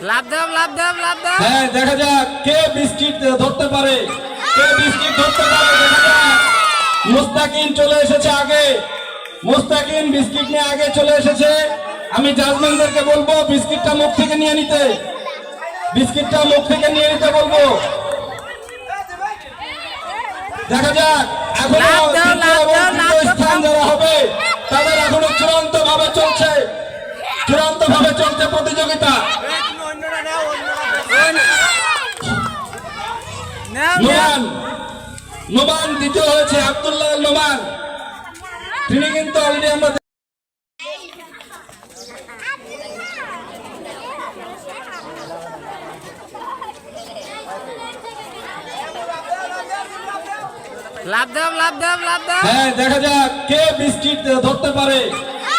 লাভ দাও লাভ দাও লাভ দাও। হ্যাঁ, দেখা যাক কে বিস্কিট ধরতে পারে, কে বিস্কিট ধরতে পারে। দেখা যাক মুস্তাকিন চলে এসেছে আগে, মুস্তাকিন বিস্কিট নিয়ে আগে চলে এসেছে। আমি জাজম্যানদেরকে বলবো বিস্কিটটা মুখ থেকে নিয়ে নিতে, বিস্কিটটা মুখ থেকে নিয়ে নিতে বলবো। দেখা যাক এখনো তৃতীয় স্থান যারা হবে তাদের এখনো চূড়ান্ত ভাবে চলছে, চূড়ান্ত ভাবে চলছে প্রতিযোগিতা। নোমান, নোমান দ্বিতীয় হয়েছে, আব্দুল্লাহ নোমান। তিনি কিন্তু অলরেডি আমরা লাভ দাও লাভ দাও লাভ দাও। হ্যাঁ, দেখা যাক কে বিস্কিট ধরতে পারে,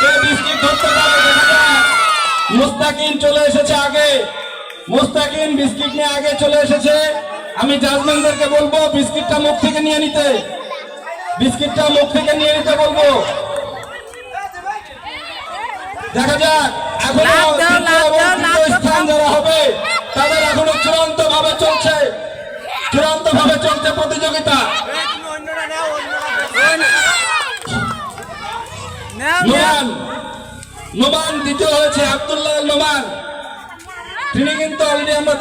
কে বিস্কিট ধরতে পারে। দেখা যাক মুস্তাকিন চলে এসেছে আগে, মুস্তাকিন বিস্কিট নিয়ে আগে চলে এসেছে। আমি জাজম্যানদেরকে বলবো বিস্কিটটা মুখ থেকে নিয়ে নিতে, বিস্কিটটা মুখ থেকে নিয়ে নিতে বলবো। দেখা যাক এখনো তৃতীয় স্থান যারা হবে তাদের এখনো চূড়ান্ত ভাবে চলছে, চূড়ান্ত ভাবে চলছে প্রতিযোগিতা। নোমান, নোমান দ্বিতীয় হয়েছে, আব্দুল্লাহ নোমান। তিনি কিন্তু অলরেডি আমরা